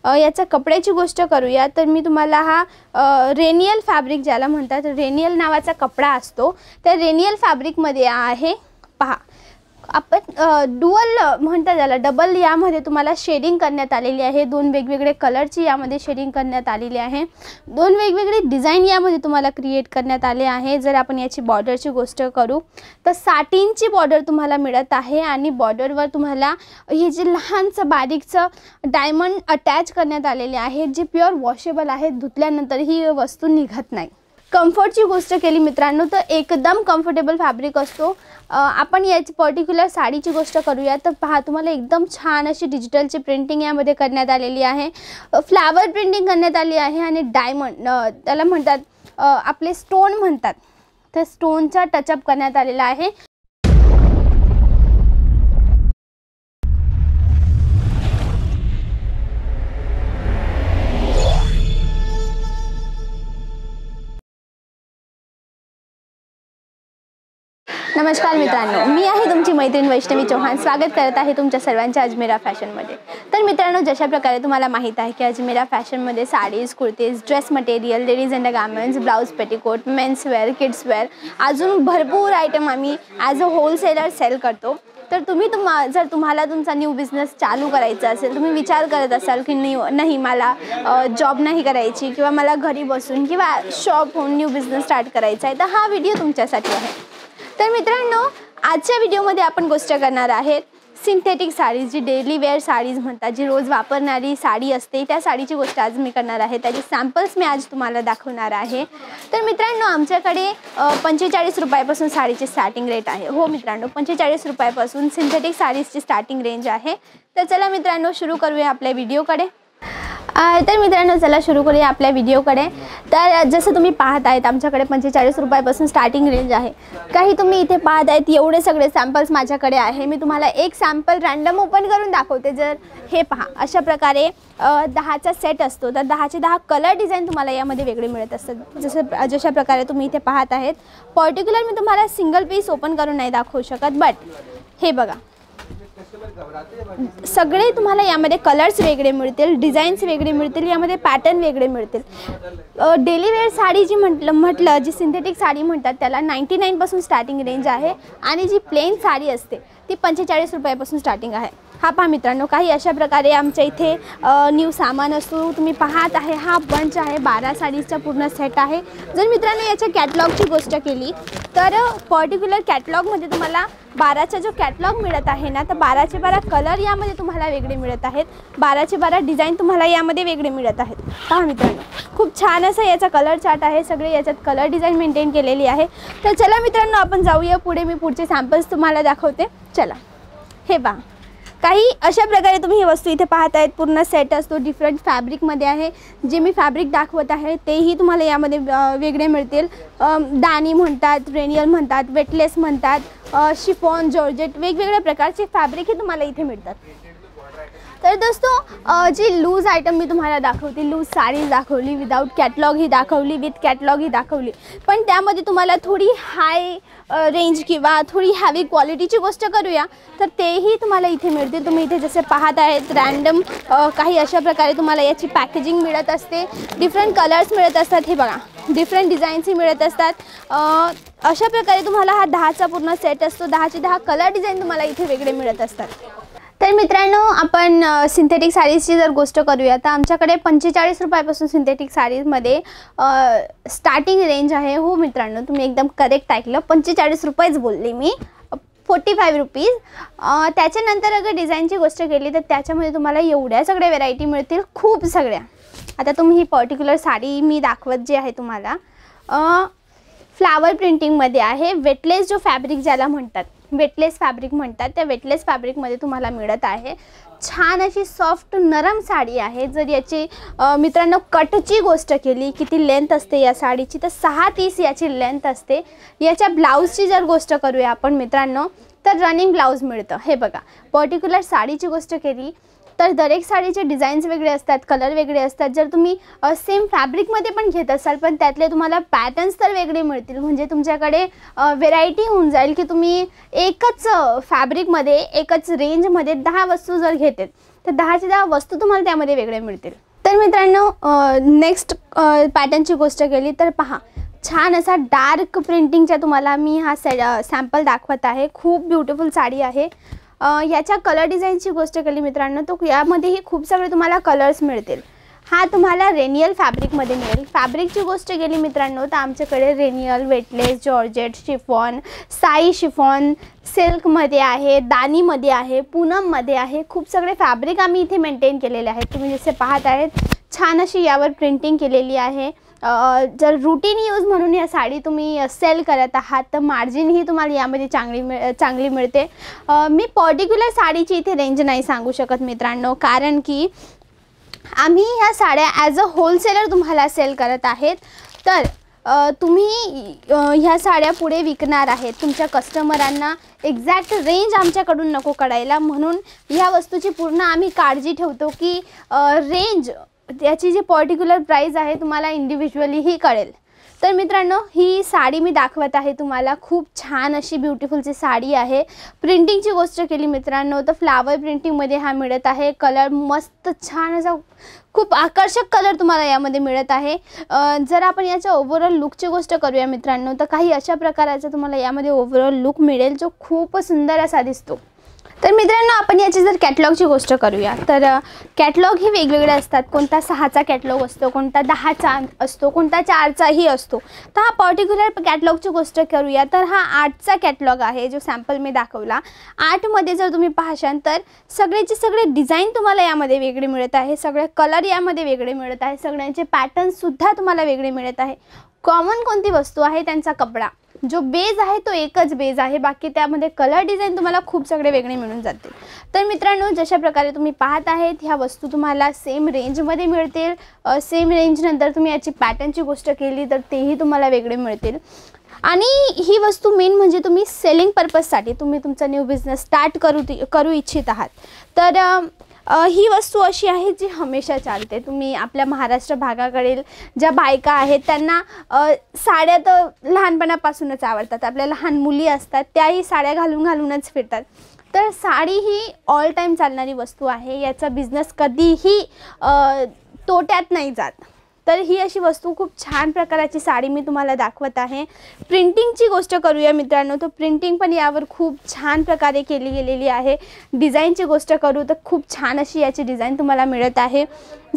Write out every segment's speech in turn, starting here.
याचा कपड्याची गोष्ट करूया तर मी तुम्हाला हा रेनियल फॅब्रिक ज्याला म्हणतात, रेनियल नावाचा कपडा असतो, त्या रेनियल फॅब्रिकमध्ये आहे पहा. आपण डुअल म्हणतात त्याला, डबल यामध्ये तुम्हाला शेडिंग करण्यात आलेली आहे. दोन वेगवेगळे कलरची यामध्ये शेडिंग करण्यात आलेली आहे. दोन वेगवेगळे डिझाईन यामध्ये तुम्हाला क्रिएट करण्यात आले आहे. जर आपण याची बॉर्डरची गोष्ट करू तर साटिनची बॉर्डर तुम्हाला मिळत आहे आणि बॉर्डरवर तुम्हाला हे जे लहानचं बारीकचं डायमंड अटॅच करण्यात आलेले आहे, जे प्युअर वॉशेबल आहे. धुतल्यानंतर ही वस्तू निघत नाही. कम्फर्टची गोष्ट केली मित्रांनो तर एकदम कम्फर्टेबल फॅब्रिक असतो. आपण याची पर्टिक्युलर साडीची गोष्ट करूया तर पहा, तुम्हाला एकदम छान अशी डिजिटलची प्रिंटिंग यामध्ये करण्यात आलेली आहे. फ्लावर प्रिंटिंग करण्यात आली आहे आणि डायमंड त्याला म्हणतात, आपले स्टोन म्हणतात, तर स्टोनचा टचअप करण्यात आलेला आहे. नमस्कार मित्रांनो, मी आहे तुमची मैत्रीण वैष्णवी चौहान. स्वागत करत आहे तुमच्या सर्वांच्या अजमेरा फॅशनमध्ये. तर मित्रांनो, जशा प्रकारे तुम्हाला माहीत आहे की अजमेरा फॅशनमध्ये sarees, kurtis, dress material, ladies under garments, blouse, petticoat, menswear, kidswear, अजून भरपूर आयटम आम्ही ॲज अ होलसेलर सेल करतो. तर जर तुम्हाला तुमचा न्यू बिझनेस चालू करायचा असेल, तुम्ही विचार करत असाल की नाही मला जॉब नाही करायची किंवा मला घरी बसून किंवा शॉप होऊन न्यू बिझनेस स्टार्ट करायचा आहे, तर हा व्हिडिओ तुमच्यासाठी आहे. तर मित्रांनो, आजच्या व्हिडिओमध्ये आपण गोष्ट करणार आहे सिंथेटिक साडीज, जी डेली वेअर साडीज म्हणतात, जी रोज वापरणारी साडी असते, त्या साडीची गोष्ट आज मी करणार आहे. त्याचे सॅम्पल्स मी आज तुम्हाला दाखवणार आहे. तर मित्रांनो, आमच्याकडे 45 रुपयापासून साडीचे स्टार्टिंग रेट आहे. हो मित्रांनो, 45 रुपयापासून सिंथेटिक साडीजची स्टार्टिंग रेंज आहे. तर चला मित्रांनो, सुरू करूया आपल्या व्हिडिओकडे. तर मित्रांनो, चला सुरू करूया आपल्या व्हिडिओकडे. तर जसं तुम्ही पाहत आहेत, आमच्याकडे 45 रुपयापासून स्टार्टिंग रेंज आहे. काही तुम्ही इथे पाहत आहेत एवढे सगळे सॅम्पल्स माझ्याकडे आहे. मी तुम्हाला एक सॅम्पल रँडम ओपन करून दाखवते. जर हे पहा, अशा प्रकारे 10चा सेट असतो, तर 10चे 10 कलर डिझाईन तुम्हाला यामध्ये वेगळे मिळत असतात. जशा प्रकारे तुम्ही इथे पाहत आहेत. पर्टिक्युलर मी तुम्हाला सिंगल पीस ओपन करून नाही दाखवू शकत, बट हे बघा, सगळे तुम्हाला यामध्ये कलर्स वेगळे मिळतील, डिझाईन्स वेगळे मिळतील, यामध्ये पॅटर्न वेगळे मिळतील. डेली वेअर साडी जी म्हटलं जी सिंथेटिक साडी म्हणतात, त्याला 99 पासून स्टार्टिंग रेंज आहे आणि जी प्लेन साडी असते ती 45 रुपयापासून स्टार्टिंग आहे. हा पहा मित्रांनो, काही अशा प्रकारे आमच्या इथे न्यू सामान असतो. तुम्ही पाहत आहे, हा बंच आहे, 12 साडीचा पूर्ण सेट आहे. जर मित्रांनो याच्या कॅटलॉगची गोष्ट केली तर पर्टिक्युलर कॅटलॉगमध्ये तुम्हाला 12चा जो कॅटलॉग मिळत आहे ना, तर 12चे 12 कलर यामध्ये तुम्हाला वेगळे मिळत आहेत. 12चे 12 डिझाईन तुम्हाला यामध्ये वेगळे मिळत आहेत. पहा मित्रांनो, खूप छान असं याचा कलर चार्ट आहे. सगळे याच्यात कलर डिझाईन मेंटेन केलेली आहे. तर चला मित्रांनो, आपण जाऊया पुढे. मी पुढचे सॅम्पल्स तुम्हाला दाखवते. चला, हे पहा, काही अशा प्रकारे तुम्ही ही वस्तू इथे पाहत आहेत. पूर्ण सेट असतो, डिफरंट फॅब्रिकमध्ये आहे. जे मी फॅब्रिक दाखवत आहे तेही तुम्हाला यामध्ये वेगळे मिळतील. दानी म्हणतात, रेनियल म्हणतात, वेटलेस म्हणतात, शिफॉन, जॉर्जेट, वेगवेगळ्या प्रकारचे फॅब्रिक हे तुम्हाला इथे मिळतात. तर दोस्तों, जी लूज आयटम मी तुम्हाला दाखवते, लूज साडी दाखवली, विदाउट कॅटलॉग ही दाखवली, विथ कॅटलॉग ही दाखवली, पण त्यामध्ये तुम्हाला थोडी हाय रेंज किंवा थोडी हॅवी क्वालिटीची गोष्ट करूया तर तेही तुम्हाला इथे मिळतील. तुम्ही इथे जसे पाहत आहेत, रँडम काही अशा प्रकारे तुम्हाला याची पॅकेजिंग मिळत असते. डिफरंट कलर्स मिळत असतात. हे बघा, डिफरंट डिझाईन्सही मिळत असतात. अशा प्रकारे तुम्हाला हा 10चा पूर्ण सेट असतो. 10चे 10 कलर डिझाईन तुम्हाला इथे वेगळे मिळत असतात. तर मित्रांनो, आपण सिंथेटिक साडीजची जर गोष्ट करूया तर आमच्याकडे 45 रुपयापासून सिंथेटिक साडीजमध्ये स्टार्टिंग रेंज आहे. हो मित्रांनो, तुम्ही एकदम करेक्ट ऐकलं, 45 रुपयेच बोलले मी, 45 रुपीज. त्याच्यानंतर अगर डिझाईनची गोष्ट केली तर त्याच्यामध्ये तुम्हाला एवढ्या सगळ्या व्हेरायटी मिळतील, खूप सगळ्या. आता तुम्ही ही पर्टिक्युलर साडी मी दाखवत जे आहे तुम्हाला, फ्लावर प्रिंटिंगमध्ये आहे. वेटलेस जो फॅब्रिक ज्याला म्हणतात, वेटलेस फॅब्रिक म्हणतात, त्या वेटलेस फॅब्रिकमध्ये तुम्हाला मिळत आहे. छान अशी सॉफ्ट नरम साडी आहे. जर याची मित्रांनो कटची गोष्ट केली, किती लेंथ असते या साडीची, तर 6:30 याची लेंथ असते. याच्या ब्लाऊजची जर गोष्ट करूया आपण मित्रांनो, तर रनिंग ब्लाऊज मिळतं. हे बघा, पर्टिक्युलर साडीची गोष्ट केली तर दरेक साडीचे डिझाईन्स वेगळे असतात, कलर वेगळे असतात. जर तुम्ही सेम फॅब्रिकमध्ये पण घेत असाल पण त्यातले तुम्हाला पॅटर्न्स तर वेगळे मिळतील. म्हणजे तुमच्याकडे व्हेरायटी होऊन जाईल की तुम्ही एकच फॅब्रिकमध्ये, एकच रेंजमध्ये 10 वस्तू जर घेते तर तर 10च्या 10 वस्तू तुम्हाला त्यामध्ये वेगळे मिळतील. तर मित्रांनो, नेक्स्ट पॅटर्नची गोष्ट केली तर पहा, छान असा डार्क प्रिंटिंगचा तुम्हाला मी हा सॅम्पल दाखवत आहे. खूप ब्युटिफुल साडी आहे. याच्या कलर डिझाईनची गोष्ट केली मित्रांनो, तो यामध्येही खूप सगळे तुम्हाला कलर्स मिळतील. हा तुम्हाला रेनियल फॅब्रिकमध्ये मिळेल. फॅब्रिकची गोष्ट केली मित्रांनो तर आमच्याकडे रेनियल, वेटलेस, जॉर्जेट, शिफॉन, साई शिफॉन, सिल्कमध्ये आहे, दानीमध्ये आहे, पूनममध्ये आहे. खूप सगळे फॅब्रिक आम्ही इथे मेंटेन केलेले आहेत. तुम्ही जसे पाहत आहेत छान अशी यावर प्रिंटिंग केलेली आहे. जर रुटीन यूज म्हणून या साडी तुम्ही सेल करत आहात तर मार्जिनही तुम्हाला यामध्ये चांगली मिळते. मी पर्टिक्युलर साडीची इथे रेंज नाही सांगू शकत मित्रांनो, कारण की आम्ही ह्या साड्या ॲज अ होलसेलर तुम्हाला सेल करत आहेत. तर तुम्ही ह्या साड्या पुढे विकणार आहेत तुमच्या कस्टमरांना. एक्झॅक्ट रेंज आमच्याकडून नको कळायला, म्हणून ह्या वस्तूची पूर्ण आम्ही काळजी ठेवतो की रेंज याची जी पर्टिक्युलर प्राईस आहे तुम्हाला इंडिव्हिज्युअलीही कळेल. तर मित्रांनो, ही साडी मी दाखवत आहे तुम्हाला. खूप छान अशी ब्युटिफुलची साडी आहे. प्रिंटिंगची गोष्ट केली मित्रांनो तर फ्लावर प्रिंटिंगमध्ये हा मिळत आहे. कलर मस्त छान असा खूप आकर्षक कलर तुम्हाला यामध्ये मिळत आहे. जर आपण याच्या ओव्हरऑल लुकची गोष्ट करूया मित्रांनो तर काही अशा प्रकारचा तुम्हाला यामध्ये ओव्हरऑल लुक मिळेल जो खूप सुंदर असा दिसतो. तर मित्रांनो, आपण याची जर कॅटलॉगची गोष्ट करूया तर कॅटलॉग ही वेगवेगळे असतात. कोणता 6चा कॅटलॉग असतो, कोणता 10चा असतो, कोणता 4चाही असतो. तर हा पर्टिक्युलर कॅटलॉगची गोष्ट करूया तर हा 8चा कॅटलॉग आहे जो सॅम्पल मी दाखवला. 8मध्ये जर तुम्ही पाहशाल तर सगळेचे सगळे डिझाईन तुम्हाला यामध्ये वेगळे मिळत आहे. सगळे कलर यामध्ये वेगळे मिळत आहे. सगळ्यांचे पॅटर्नसुद्धा तुम्हाला वेगळे मिळत आहे. कॉमन कोणती वस्तू आहे, त्यांचा कपडा. जो बेज आहे तो एकच बेज आहे, बाकी त्यामध्ये कलर डिझाईन तुम्हाला खूप सगळे वेगळे मिळून जातील. तर मित्रांनो, जशा प्रकारे तुम्ही पाहत आहेत ह्या वस्तू तुम्हाला सेम रेंजमध्ये मिळतील. सेम रेंजनंतर तुम्ही याची पॅटर्नची गोष्ट केली तर तेही तुम्हाला वेगळे मिळतील. आणि ही वस्तू मेन म्हणजे तुम्ही सेलिंग पर्पजसाठी तुम्ही तुमचा न्यू बिझनेस स्टार्ट करू इच्छित आहात तर ही वस्तू अशी आहे जी हमेशा चालते. तुम्ही आपल्या महाराष्ट्र भागाकडील ज्या बायका आहेत त्यांना साड्या तर लहानपणापासूनच आवडतात. आपल्या लहान मुली असतात त्याही साड्या घालूनच फिरतात. तर साडी ही ऑल टाईम चालणारी वस्तू आहे. याचा बिझनेस कधीही तोट्यात नाही जात. तर ही अशी वस्तू खूप छान प्रकारची साडी मी तुम्हाला दाखवत आहे. प्रिंटिंगची गोष्ट करूया मित्रांनो तर प्रिंटिंग पण यावर खूप छान प्रकारे केली गेलेली आहे. डिझाईनची गोष्ट करू तर खूप छान अशी याची डिझाईन तुम्हाला मिळत आहे.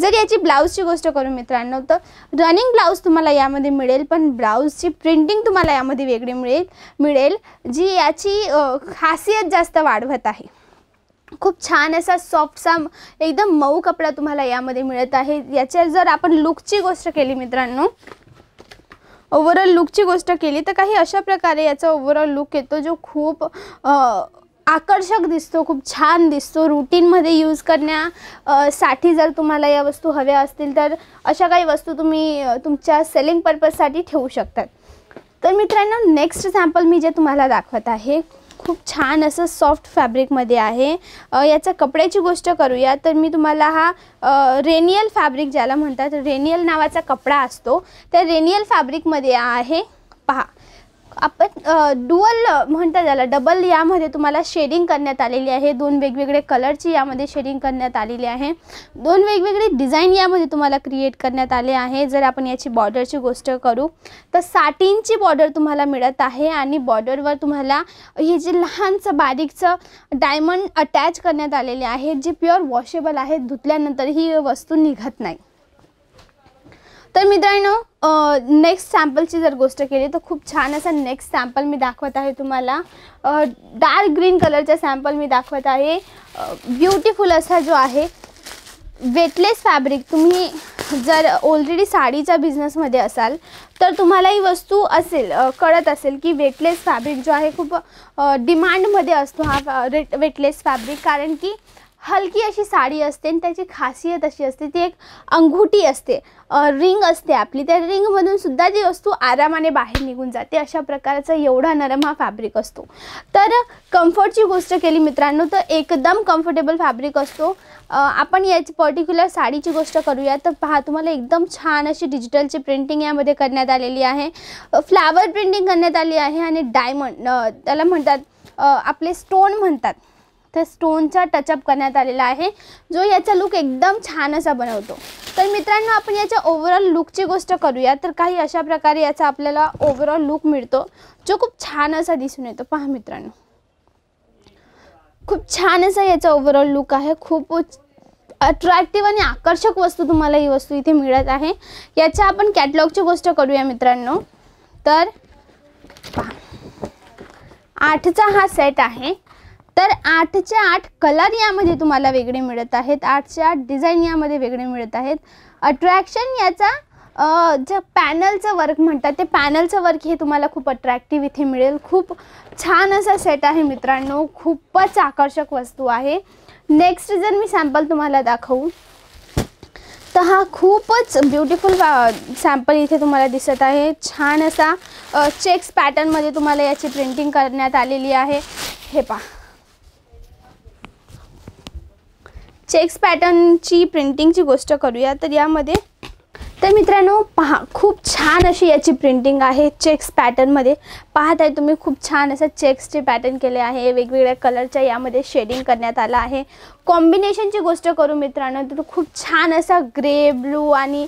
जर याची ब्लाऊजची गोष्ट करू मित्रांनो तर रनिंग ब्लाऊज तुम्हाला यामध्ये मिळेल, पण ब्लाऊजची प्रिंटिंग तुम्हाला यामध्ये वेगळी मिळेल जी याची खासियत जास्त वाढवत आहे. खूप छान असा सॉफ्टसा एकदम मऊ कपडा तुम्हाला यामध्ये मिळत आहे. याच्या जर आपण लुकची गोष्ट केली मित्रांनो, ओव्हरऑल लुकची गोष्ट केली तर काही अशा प्रकारे याचा ओव्हरऑल लुक येतो जो खूप आकर्षक दिसतो, खूप छान दिसतो. रूटीनमध्ये यूज करण्यासाठी जर तुम्हाला या वस्तू हव्या असतील तर अशा काही वस्तू तुम्ही तुमच्या सेलिंग पर्पजसाठी ठेवू शकतात. तर मित्रांनो, नेक्स्ट सॅम्पल मी जे तुम्हाला दाखवत आहे खूप छान असं सॉफ्ट फॅब्रिकमध्ये आहे. याच्या कपड्याची गोष्ट करूया तर मी तुम्हाला हा रेनियल फॅब्रिक ज्याला म्हणतात, रेनियल नावाचा कपडा असतो त्या रेनियल फॅब्रिकमध्ये आहे. पहा, आपण डुअल म्हणतात त्याला, डबल यामध्ये तुम्हाला शेडिंग करण्यात आलेली आहे. 2 वेगवेगळे कलरची यामध्ये शेडिंग करण्यात आलेली आहे. 2 वेगवेगळे डिझाईन यामध्ये तुम्हाला क्रिएट करण्यात आले आहे. जर आपण याची बॉर्डरची गोष्ट करू तर साटिनची बॉर्डर तुम्हाला मिळत आहे आणि बॉर्डरवर तुम्हाला हे जे लहानचं बारीकचं डायमंड अटॅच करण्यात आलेले आहेत जे प्युअर वॉशेबल आहेत. धुतल्यानंतर ही वस्तू निघत नाही. तर मित्रांनो, नेक्स्ट सॅम्पलची जर गोष्ट केली तर खूप छान असा नेक्स्ट सॅम्पल मी दाखवत आहे तुम्हाला. डार्क ग्रीन कलरचा सॅम्पल मी दाखवत आहे. ब्युटिफुल असा जो आहे वेटलेस फॅब्रिक. तुम्ही जर ऑलरेडी साडीच्या बिझनेसमध्ये असाल तर तुम्हाला ही वस्तू कळत असेल की वेटलेस फॅब्रिक जो आहे खूप डिमांडमध्ये असतो हा वेटलेस फॅब्रिक. कारण की हलकी अशी साडी असते आणि त्याची खासियत अशी असते ती एक अंगुठी असते, रिंग असते आपली. त्या रिंगमधून सुद्धा ती वस्तू आरामाने बाहेर निघून जाते. अशा प्रकारचा एवढा नरम हा फॅब्रिक असतो. तर कम्फर्टची गोष्ट केली मित्रांनो तर एकदम कम्फर्टेबल फॅब्रिक असतो. आपण याची पर्टिक्युलर साडीची गोष्ट करूया तर पहा, तुम्हाला एकदम छान अशी डिजिटलची प्रिंटिंग यामध्ये करण्यात आलेली आहे. फ्लावर प्रिंटिंग करण्यात आली आहे आणि डायमंड त्याला म्हणतात, आपले स्टोन म्हणतात तर स्टोनचा टचअप करण्यात आलेला आहे, जो याचा लुक एकदम छान असा बनवतो. तर मित्रांनो, आपण याच्या ओव्हरऑल लुकची गोष्ट करूया तर काही अशा प्रकारे याचा आपल्याला ओव्हरऑल लुक मिळतो, जो खूप छान असा दिसून येतो. पहा मित्रांनो, खूप छान असा याचा ओव्हरऑल लुक आहे. खूप अट्रॅक्टिव्ह आणि आकर्षक वस्तू तुम्हाला ही वस्तू इथे मिळत आहे. याच्या आपण कॅटलॉगची गोष्ट करूया मित्रांनो, तर 8चा हा सेट आहे. तर 8चे 8 कलर यामध्ये तुम्हाला वेगळे मिळत आहेत. 8चे 8 डिझाईन यामध्ये वेगळे मिळत आहेत. अट्रॅक्शन याचा जे पॅनलचं वर्क म्हणतात, ते पॅनलचं वर्क हे तुम्हाला खूप अट्रॅक्टिव्ह इथे मिळेल. खूप छान असा सेट आहे मित्रांनो, खूपच आकर्षक वस्तू आहे. नेक्स्ट जर मी सॅम्पल तुम्हाला दाखवू तर हा खूपच ब्युटिफुल सॅम्पल इथे तुम्हाला दिसत आहे. छान असा चेक्स पॅटर्नमध्ये तुम्हाला याची प्रिंटिंग करण्यात आलेली आहे. हे पहा, चेक्स पॅटर्नची प्रिंटिंगची गोष्ट करूया तर यामध्ये तर मित्रांनो पहा, खूप छान अशी याची प्रिंटिंग आहे. चेक्स पॅटर्नमध्ये पाहत आहे तुम्ही, खूप छान असं चेक्सचे पॅटर्न केले आहे. वेगवेगळ्या कलरच्या यामध्ये शेडिंग करण्यात आला आहे. कॉम्बिनेशनची गोष्ट करू मित्रांनो तर खूप छान असा ग्रे, ब्लू आणि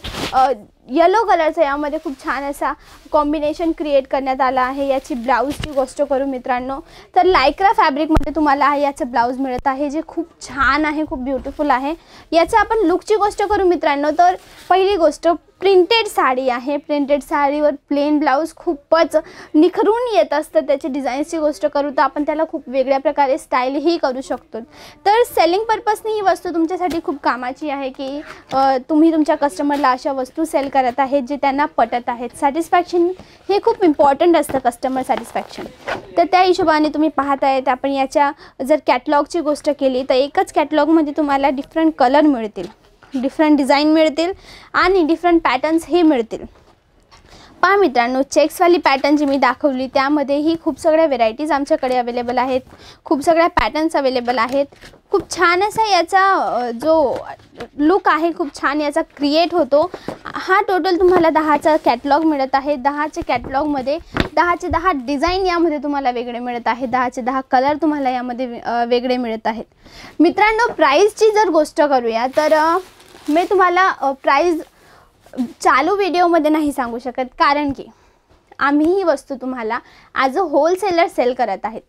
येलो कलरचा यामध्ये खूप छान असा कॉम्बिनेशन क्रिएट करण्यात आला आहे. याची ब्लाऊजची गोष्ट करू मित्रांनो तर लायक्रा फॅब्रिकमध्ये तुम्हाला याचं ब्लाऊज मिळत आहे, जे खूप छान आहे, खूप ब्युटिफुल आहे. याचं आपण लुकची गोष्ट करू मित्रांनो तर पहिली गोष्ट प्रिंटेड साडी आहे. प्रिंटेड साडीवर प्लेन ब्लाऊज खूपच निखरून येत असतं. त्याची डिझाईन्सची गोष्ट करू तर आपण त्याला खूप वेगळ्या प्रकारे स्टाईलही करू शकतो. तर सेलिंग पर्पजनी ही वस्तू तुमच्यासाठी खूप कामाची आहे की तुम्ही तुमच्या कस्टमरला अशा वस्तू सेल करत आहेत जे त्यांना पटत आहेत. सॅटिस्फॅक्शन हे खूप इम्पॉर्टंट असतं, कस्टमर सॅटिस्फॅक्शन. तर त्या हिशोबाने तुम्ही पाहत आहेत. आपण याच्या जर कॅटलॉगची गोष्ट केली तर एकच कॅटलॉगमध्ये तुम्हाला डिफरंट कलर मिळतील, डिफरंट डिझाईन मिळतील आणि डिफरंट पॅटर्न्स हे मिळतील. पहा मित्रांनो, चेक्सवाली पॅटर्न जी मी दाखवली त्यामध्येही खूप सगळ्या व्हेरायटीज आमच्याकडे अवेलेबल आहेत. खूप सगळ्या पॅटर्न्स अवेलेबल आहेत. खूप छान असा याचा जो लुक आहे खूप छान याचा क्रिएट होतो. हा टोटल तुम्हाला 10चा कॅटलॉग मिळत आहे. 10चे कॅटलॉगमध्ये 10चे 10 डिझाईन यामध्ये तुम्हाला वेगळे मिळत आहे. 10चे 10 कलर तुम्हाला यामध्ये वेगळे मिळत आहेत. मित्रांनो, प्राईसची जर गोष्ट करूया तर मी तुम्हाला प्राईस चालू व्हिडिओमध्ये नाही सांगू शकत, कारण की आम्ही ही वस्तू तुम्हाला ॲज अ होलसेलर सेल करत आहेत.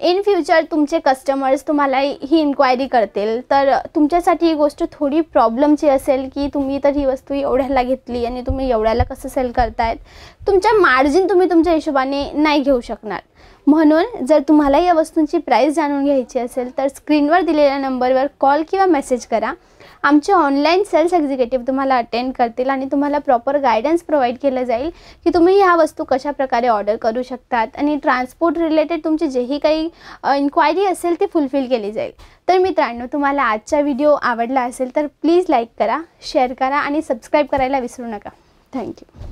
इन फ्युचर तुमचे कस्टमर्स तुम्हाला ही इन्क्वायरी करतील तर तुमच्यासाठी ही गोष्ट थोडी प्रॉब्लेमची असेल की तुम्ही तर ही वस्तू एवढ्याला घेतली आणि तुम्ही एवढ्याला कसं सेल करतायत. तुमच्या मार्जिन तुम्ही तुमच्या हिशोबाने नाही घेऊ शकणार. म्हणून जर तुम्हाला या वस्तूंची प्राईस जाणून घ्यायची असेल तर स्क्रीनवर दिलेल्या नंबरवर कॉल किंवा मेसेज करा. आमचे ऑनलाईन सेल्स एक्झिक्युटिव्ह तुम्हाला अटेंड करतील आणि तुम्हाला प्रॉपर गायडन्स प्रोव्हाइड केलं जाईल की तुम्ही ह्या वस्तू कशा प्रकारे ऑर्डर करू शकतात आणि ट्रान्सपोर्ट रिलेटेड तुमची जेही काही इन्क्वायरी असेल ती फुलफिल केली जाईल. तर मित्रांनो, तुम्हाला आजचा व्हिडिओ आवडला असेल तर प्लीज लाईक करा, शेअर करा आणि सबस्क्राईब करायला विसरू नका. थँक्यू.